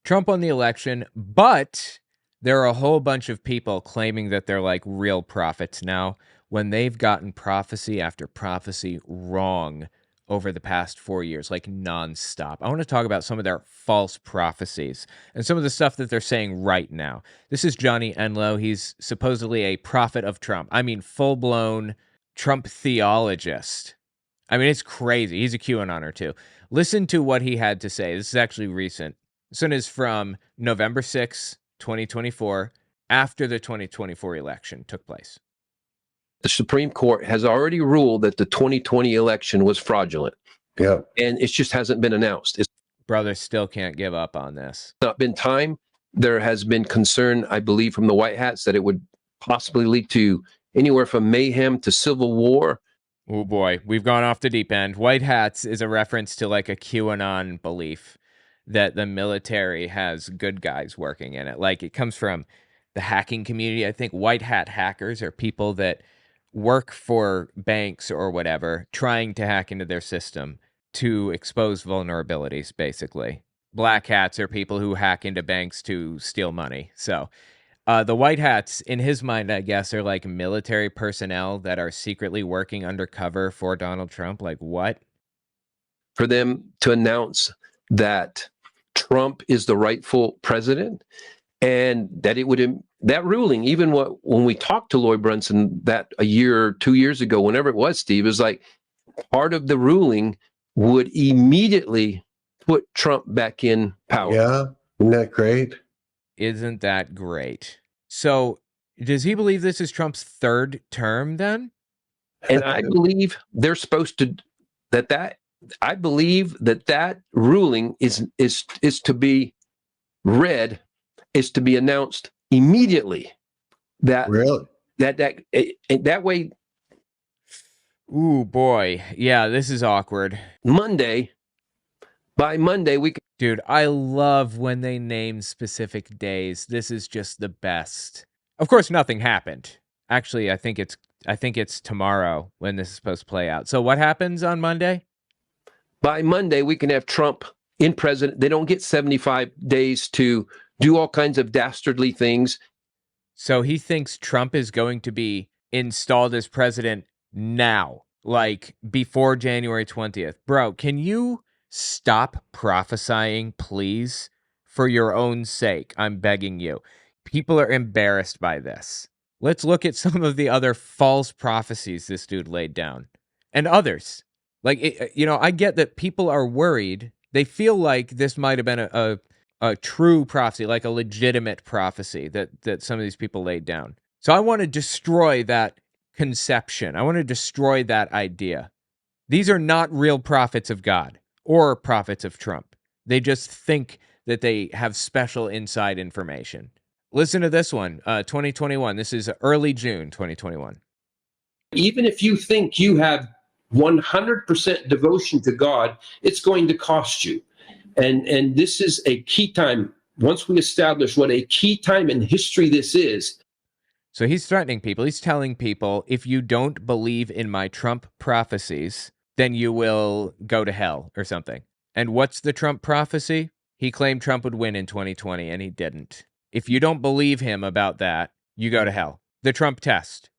Trump won the election, but there are a whole bunch of people claiming that they're like real prophets now when they've gotten prophecy after prophecy wrong over the past 4 years, like nonstop. I want to talk about some of their false prophecies and some of the stuff that they're saying right now. This is Johnny Enlow. He's supposedly a prophet of Trump. I mean, full-blown Trump theologist. I mean, it's crazy. He's a QAnoner too. Listen to what he had to say. This is actually recent. This one is from November 6, 2024, after the 2024 election took place. The Supreme Court has already ruled that the 2020 election was fraudulent. Yeah. And it just hasn't been announced. It's Brothers still can't give up on this. not been time. There has been concern, I believe, from the White Hats that it would possibly lead to anywhere from mayhem to civil war. Oh boy, we've gone off the deep end. White hats is a reference to like a QAnon belief that the military has good guys working in it. Like it comes from the hacking community. I think white hat hackers are people that work for banks or whatever, trying to hack into their system to expose vulnerabilities, basically. Black hats are people who hack into banks to steal money. So the white hats, in his mind, I guess, are like military personnel that are secretly working undercover for Donald Trump. Like what? For them to announce that Trump is the rightful president, and that it would, that ruling, even when we talked to Lloyd Brunson that a year or 2 years ago, whenever it was, Steve, is like part of the ruling would immediately put Trump back in power. Yeah. Isn't that great? Isn't that great? So does he believe this is Trump's third term then? And I believe they're supposed to, I believe that ruling is to be read, is to be announced immediately. That Really? that way. Ooh boy, yeah, this is awkward. By Monday we can. Dude, I love when they name specific days. This is just the best. Of course, nothing happened. Actually, I think it's tomorrow when this is supposed to play out. So what happens on Monday? By Monday, we can have Trump in president. They don't get 75 days to do all kinds of dastardly things. So he thinks Trump is going to be installed as president now, like before January 20th. Bro, can you stop prophesying, please? For your own sake, I'm begging you. People are embarrassed by this. Let's look at some of the other false prophecies this dude laid down. And others. Like, I get that people are worried. They feel like this might have been a true prophecy, like a legitimate prophecy that some of these people laid down. So I want to destroy that conception. I want to destroy that idea. These are not real prophets of God or prophets of Trump. They just think that they have special inside information. Listen to this one, 2021. This is early June 2021. Even if you think you have 100% devotion to God, it's going to cost you. And this is a key time. Once we establish what a key time in history this is. So he's threatening people. He's telling people, if you don't believe in my Trump prophecies, then you will go to hell or something. And what's the Trump prophecy? He claimed Trump would win in 2020, and he didn't. If you don't believe him about that, you go to hell. The Trump test.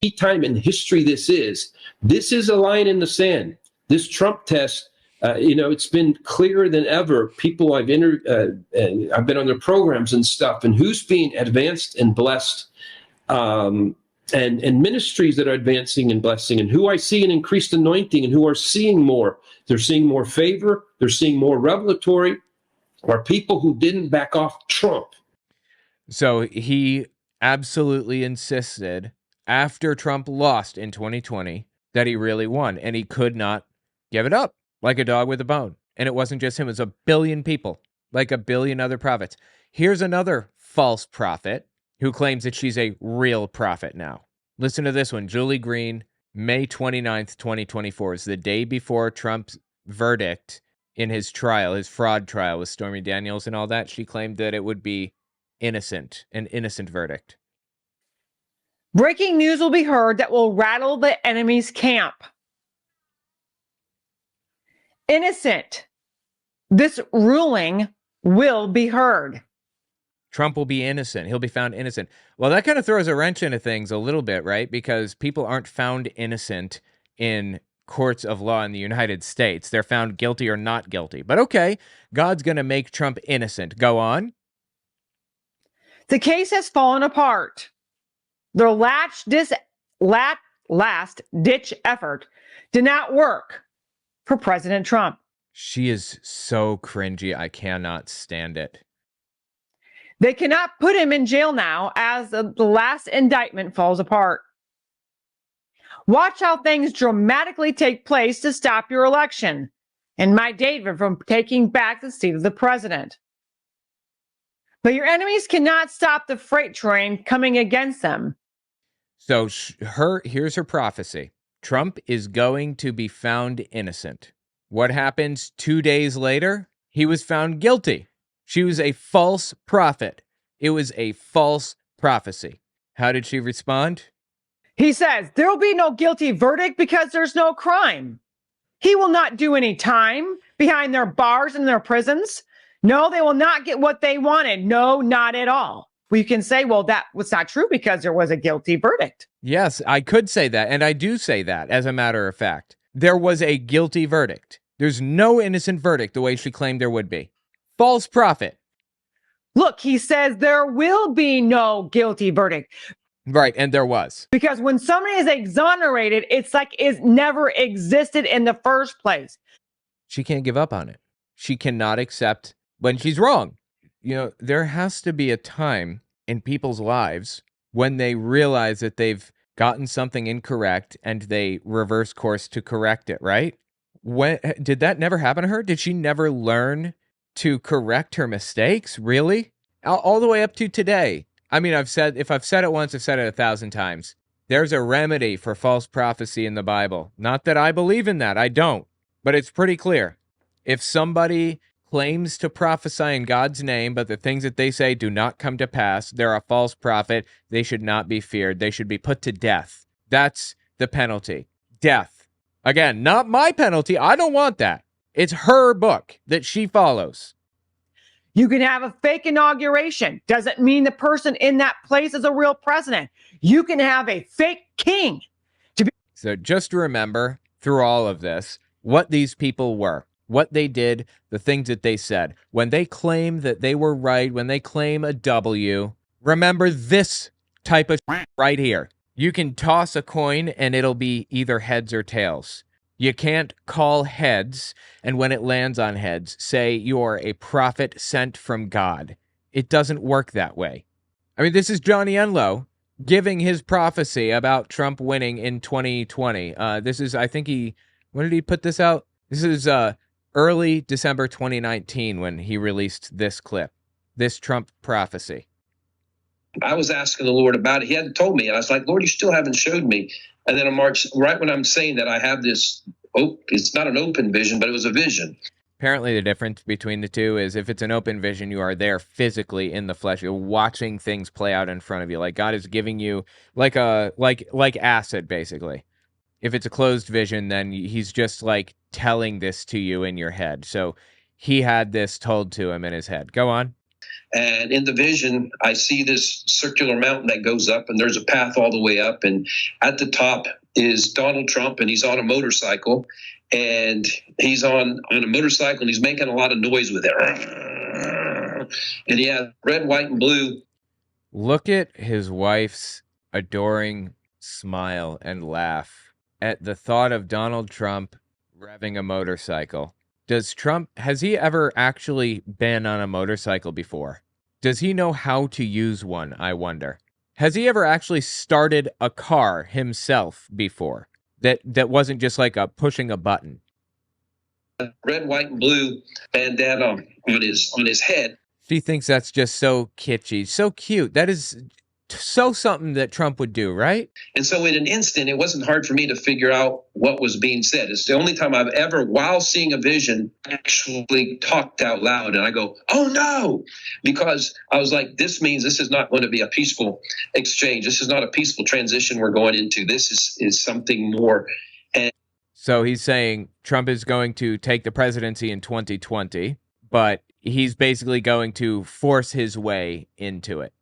Key time in history this is. This is a line in the sand. This Trump test, it's been clearer than ever. People I've I've been on their programs and stuff, and who's being advanced and blessed, and ministries that are advancing and blessing, and who I see an increased anointing, and who are seeing more. They're seeing more favor. They're seeing more revelatory. Are people who didn't back off Trump. So he absolutely insisted after Trump lost in 2020 that he really won, and he could not give it up like a dog with a bone. And it wasn't just him, it was 1 billion people, like 1 billion other prophets. Here's another false prophet who claims that she's a real prophet now. Listen to this one. Julie Green, May 29th, 2024 is the day before Trump's verdict in his trial, his fraud trial with Stormy Daniels and all that. She claimed that it would be innocent, an innocent verdict. Breaking news will be heard that will rattle the enemy's camp. Innocent. This ruling will be heard. Trump will be innocent. He'll be found innocent. Well, that kind of throws a wrench into things a little bit, right? Because people aren't found innocent in courts of law in the United States. They're found guilty or not guilty. But okay, God's going to make Trump innocent. Go on. The case has fallen apart. Their last-ditch effort did not work for President Trump. She is so cringy. I cannot stand it. They cannot put him in jail now as the last indictment falls apart. Watch how things dramatically take place to stop your election and my David from taking back the seat of the president. But your enemies cannot stop the freight train coming against them. So here's her prophecy. Trump is going to be found innocent. What happens 2 days later? He was found guilty. She was a false prophet. It was a false prophecy. How did she respond? He says there will be no guilty verdict because there's no crime. He will not do any time behind their bars and their prisons. No, they will not get what they wanted. No, not at all. We can say, well, that was not true because there was a guilty verdict. Yes, I could say that, and I do say that, as a matter of fact. There was a guilty verdict. There's no innocent verdict the way she claimed there would be. False prophet. Look, he says there will be no guilty verdict. Right, and there was. Because when somebody is exonerated, it's like it never existed in the first place. She can't give up on it. She cannot accept when she's wrong. You know, there has to be a time in people's lives when they realize that they've gotten something incorrect and they reverse course to correct it, right? When did that never happen to her? Did she never learn to correct her mistakes? Really? All the way up to today. I mean, if I've said it once, I've said it 1,000 times. There's a remedy for false prophecy in the Bible. Not that I believe in that. I don't. But it's pretty clear. If somebody claims to prophesy in God's name, but the things that they say do not come to pass, they're a false prophet. They should not be feared. They should be put to death. That's the penalty. Death. Again, not my penalty. I don't want that. It's her book that she follows. You can have a fake inauguration. Doesn't mean the person in that place is a real president. You can have a fake king. So just remember through all of this what these people were, what they did, the things that they said. When they claim that they were right, when they claim a W, remember this type of right here. You can toss a coin and it'll be either heads or tails. You can't call heads, and when it lands on heads, say you're a prophet sent from God. It doesn't work that way. I mean, this is Johnny Enlow giving his prophecy about Trump winning in 2020. This is, I think when did he put this out? This is early December 2019 when he released this clip, this Trump prophecy. I was asking the Lord about it. He hadn't told me. And I was like, Lord, you still haven't showed me. And then in March, right when I'm saying that I have this, it's not an open vision, but it was a vision. Apparently the difference between the two is if it's an open vision, you are there physically in the flesh. You're watching things play out in front of you. Like God is giving you like acid, basically. If it's a closed vision, then he's just like telling this to you in your head. So he had this told to him in his head. Go on. And in the vision, I see this circular mountain that goes up, and there's a path all the way up. And at the top is Donald Trump, and he's on a motorcycle. And he's on a motorcycle, and he's making a lot of noise with it. And he has red, white, and blue. Look at his wife's adoring smile and laugh at the thought of Donald Trump revving a motorcycle. Has he ever actually been on a motorcycle before? Does he know how to use one, I wonder? Has he ever actually started a car himself before? That wasn't just like pushing a button. Red, white, and blue bandana on his head. She thinks that's just so kitschy, so cute. That is so something that Trump would do, right? And so in an instant, it wasn't hard for me to figure out what was being said. It's the only time I've ever, while seeing a vision, actually talked out loud. And I go, oh no, because I was like, this means this is not going to be a peaceful exchange. This is not a peaceful transition we're going into. This is something more. And so he's saying Trump is going to take the presidency in 2020, but he's basically going to force his way into it,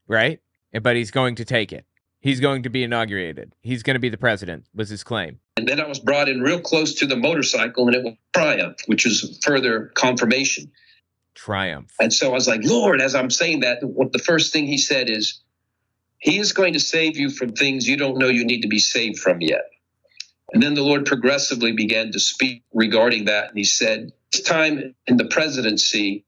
right? But he's going to take it. He's going to be inaugurated. He's going to be the president, was his claim. And then I was brought in real close to the motorcycle, and it was triumph, which was further confirmation. Triumph. And so I was like, Lord, as I'm saying that, what the first thing he said is, he is going to save you from things you don't know you need to be saved from yet. And then the Lord progressively began to speak regarding that. And he said, this time in the presidency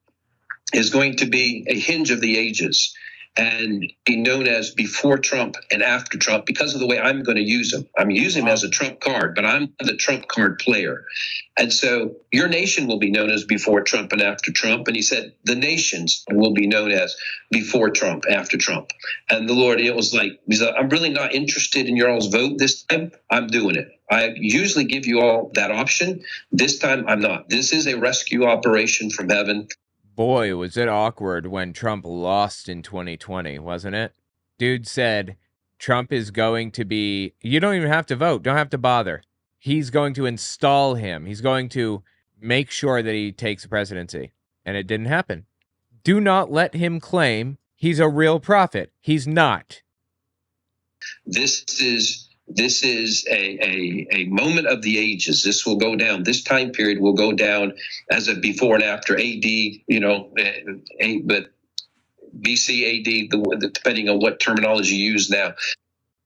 is going to be a hinge of the ages and be known as before Trump and after Trump because of the way I'm going to use him. I'm using him as a Trump card, but I'm the Trump card player. And so your nation will be known as before Trump and after Trump. And he said, the nations will be known as before Trump, after Trump. And the Lord, it was like, he said, I'm really not interested in your all's vote this time. I'm doing it. I usually give you all that option. This time I'm not. This is a rescue operation from heaven. Boy, was it awkward when Trump lost in 2020, wasn't it? Dude said Trump is going to be, you don't even have to vote, don't have to bother. He's going to install him. He's going to make sure that he takes the presidency. And it didn't happen. Do not let him claim he's a real prophet. He's not. This is a moment of the ages. This will go down. This time period will go down as a before and after AD, but BC AD, depending on what terminology you use now.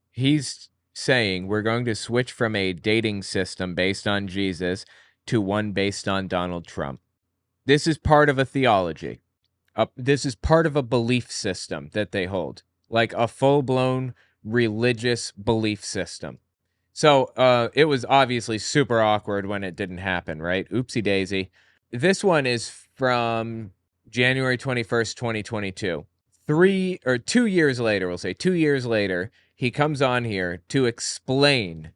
He's saying we're going to switch from a dating system based on Jesus to one based on Donald Trump. This is part of a theology. This is part of a belief system that they hold, like a full-blown religious belief system. So it was obviously super awkward when it didn't happen, right? Oopsie daisy. This one is from January 21st, 2022. 2 years later, we'll say 2 years later, he comes on here to explain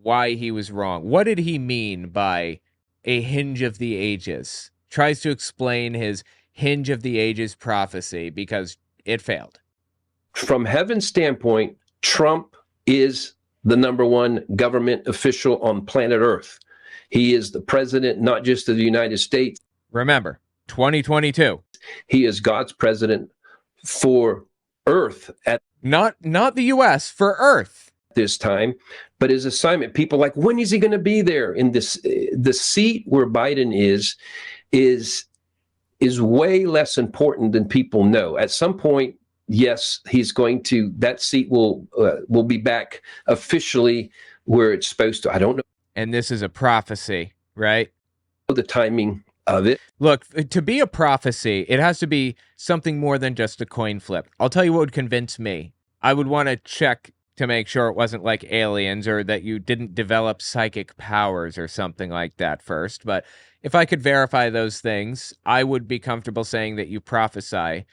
why he was wrong. What did he mean by a hinge of the ages? Tries to explain his hinge of the ages prophecy because it failed. From heaven's standpoint, Trump is the number one government official on planet Earth. He is the president, not just of the United States. Remember, 2022. He is God's president for Earth at Not the U.S., for Earth. this time. But his assignment, people like, when is he going to be there? In this, the seat where Biden is way less important than people know. At some point, yes, that seat will be back officially where it's supposed to. I don't know. And this is a prophecy, right? The timing of it. Look, to be a prophecy, it has to be something more than just a coin flip. I'll tell you what would convince me. I would want to check to make sure it wasn't like aliens or that you didn't develop psychic powers or something like that first. But if I could verify those things, I would be comfortable saying that you prophesy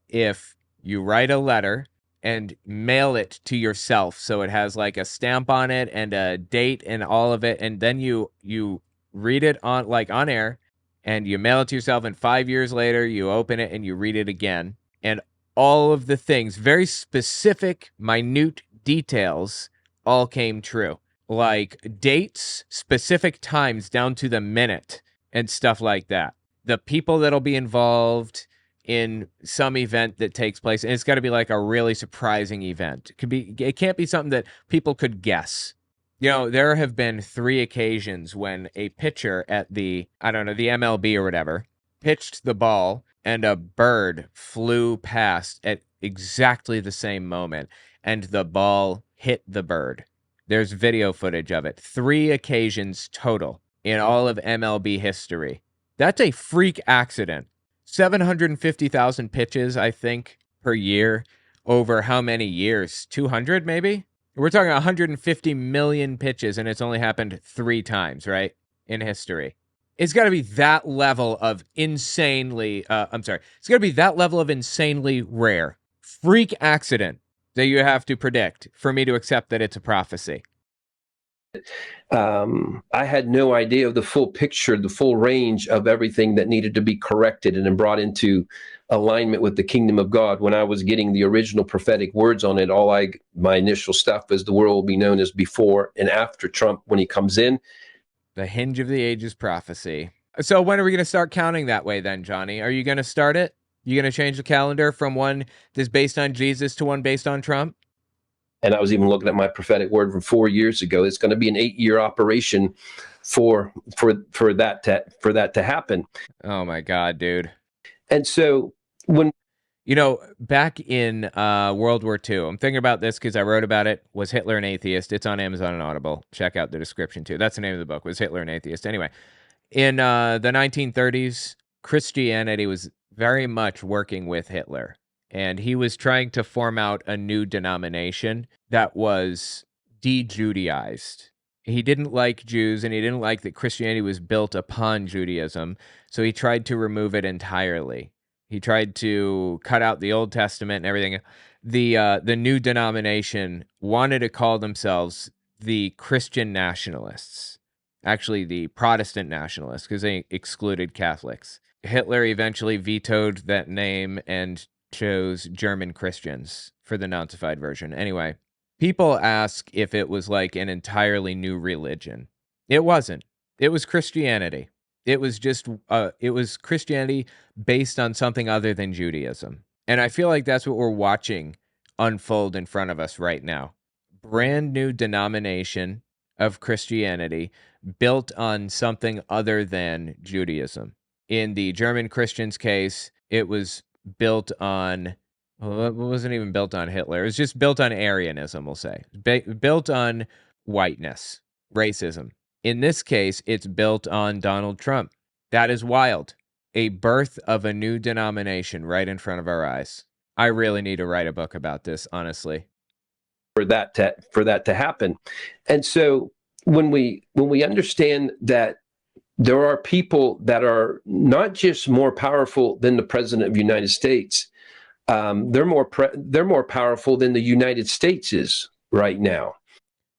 if you write a letter and mail it to yourself. So it has like a stamp on it and a date and all of it. And then you read it on air and you mail it to yourself. And 5 years later, you open it and you read it again. And all of the things, very specific, minute details, all came true. Like dates, specific times down to the minute and stuff like that. The people that'll be involved in some event that takes place, and it's got to be like a really surprising event. It can't be something that people could guess. You know, there have been 3 occasions when a pitcher at the MLB or whatever, pitched the ball and a bird flew past at exactly the same moment and the ball hit the bird. There's video footage of it. 3 occasions total in all of MLB history. That's a freak accident. 750,000 pitches, I think, per year over how many years? 200 maybe? We're talking 150 million pitches, and it's only happened 3 times, right, in history. It's got to be that level of insanely, it's got to be that level of insanely rare. Freak accident that you have to predict for me to accept that it's a prophecy. I had no idea of the full picture, the full range of everything that needed to be corrected and then brought into alignment with the kingdom of God. When I was getting the original prophetic words on it, my initial stuff was the world will be known as before and after Trump when he comes in. The hinge of the ages prophecy. So when are we going to start counting that way then, Johnny? Are you going to start it? You going to change the calendar from one that's based on Jesus to one based on Trump? And I was even looking at my prophetic word from 4 years ago. It's going to be an 8-year operation for that to happen. Oh my God, dude. And so when back in World War II, I'm thinking about this because I wrote about it. Was Hitler an atheist? It's on Amazon and Audible. Check out the description too. That's the name of the book. Was Hitler an atheist? Anyway, in the 1930s, Christianity was very much working with Hitler, and he was trying to form out a new denomination that was de-Judaized. He didn't like Jews, and he didn't like that Christianity was built upon Judaism, so he tried to remove it entirely. He tried to cut out the Old Testament and everything. The new denomination wanted to call themselves the Christian nationalists. Actually, the Protestant nationalists, because they excluded Catholics. Hitler eventually vetoed that name and chose German Christians for the Nazified version. Anyway, people ask if it was like an entirely new religion. It wasn't. It was Christianity. It was just, it was Christianity based on something other than Judaism. And I feel like that's what we're watching unfold in front of us right now. Brand new denomination of Christianity built on something other than Judaism. In the German Christians' case, it was built on, well, it wasn't even built on Hitler. It was just built on Aryanism, we'll say. Built on whiteness, racism. In this case, it's built on Donald Trump. That is wild. A birth of a new denomination right in front of our eyes. I really need to write a book about this, honestly. For that to happen. And so when we understand that there are people that are not just more powerful than the president of the United States, they're more powerful than the United States is right now.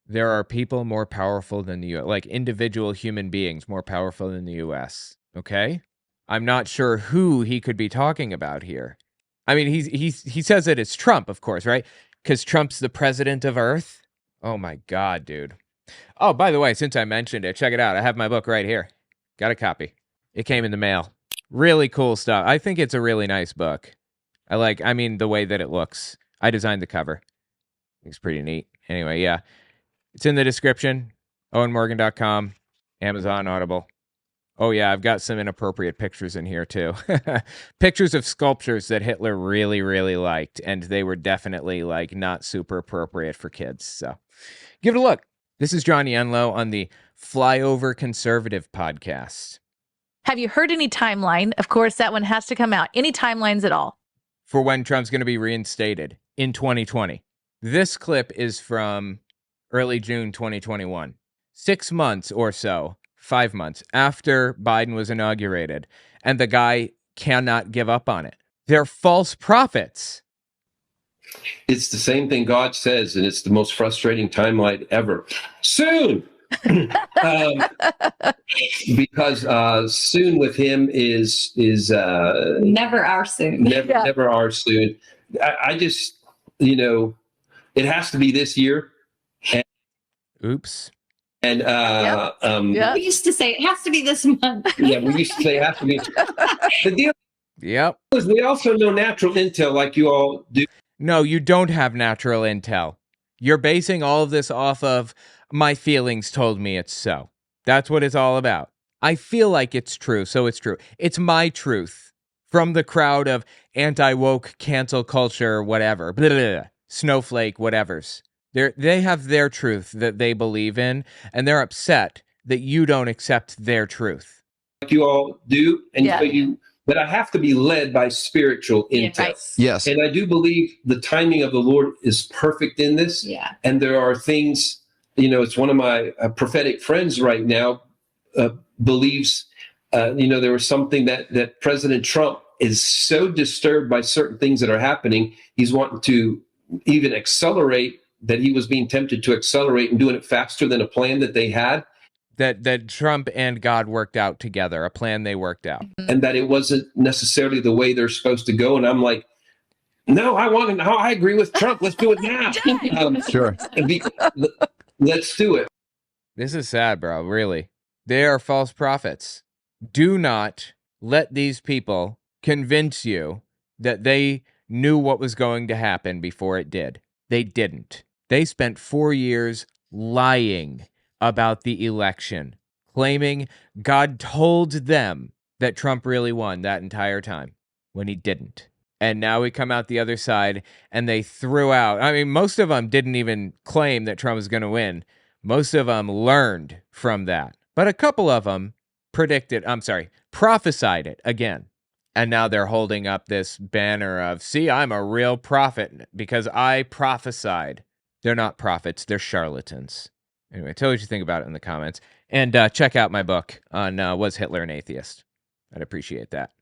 There are people more powerful than the U.S., like individual human beings more powerful than the U.S., okay? I'm not sure who he could be talking about here. I mean, he says that it's Trump, of course, right? Because Trump's the president of Earth. Oh my God, dude. Oh, by the way, since I mentioned it, check it out. I have my book right here. Got a copy. It came in the mail. Really cool stuff. I think it's a really nice book. I mean, the way that it looks. I designed the cover. It's pretty neat. Anyway, yeah. It's in the description. OwenMorgan.com. Amazon, Audible. Oh, yeah, I've got some inappropriate pictures in here, too. Pictures of sculptures that Hitler really, really liked, and they were definitely, not super appropriate for kids. So give it a look. This is Johnny Enlow on the Flyover Conservative podcast. Have you heard any timeline? Of course, that one has to come out. Any timelines at all? For when Trump's going to be reinstated in 2020. This clip is from early June 2021. 6 months or so. 5 months after Biden was inaugurated, and the guy cannot give up on it. They're false prophets. It's the same thing God says, and it's the most frustrating timeline ever. Soon! Because soon with him is never our soon. Never our soon. I just, it has to be this year. Oops. And we used to say it has to be this month. Yeah, we used to say it has to be. The deal is we also know natural intel like you all do. No, you don't have natural intel. You're basing all of this off of my feelings told me it's so. That's what it's all about. I feel like it's true, so it's true. It's my truth from the crowd of anti-woke, cancel culture, whatever, blah, blah, blah, snowflake, whatevers. They have their truth that they believe in, and they're upset that you don't accept their truth. Like you all do, but I have to be led by spiritual intel. Right. Yes. And I do believe the timing of the Lord is perfect in this. Yeah. And there are things, it's one of my prophetic friends right now believes, there was something that President Trump is so disturbed by certain things that are happening. He's wanting to even accelerate, that he was being tempted to accelerate and doing it faster than a plan that they had. That Trump and God worked out together, a plan they worked out. And that it wasn't necessarily the way they're supposed to go. And I'm like, no, I agree with Trump. Let's do it now. Sure. Let's do it. This is sad, bro, really. They are false prophets. Do not let these people convince you that they knew what was going to happen before it did. They didn't. They spent 4 years lying about the election, claiming God told them that Trump really won that entire time when he didn't. And now we come out the other side and they threw out, I mean, most of them didn't even claim that Trump was going to win. Most of them learned from that. But a couple of them prophesied it again. And now they're holding up this banner of, see, I'm a real prophet because I prophesied. They're not prophets, they're charlatans. Anyway, tell me what you think about it in the comments. And check out my book on Was Hitler an Atheist? I'd appreciate that.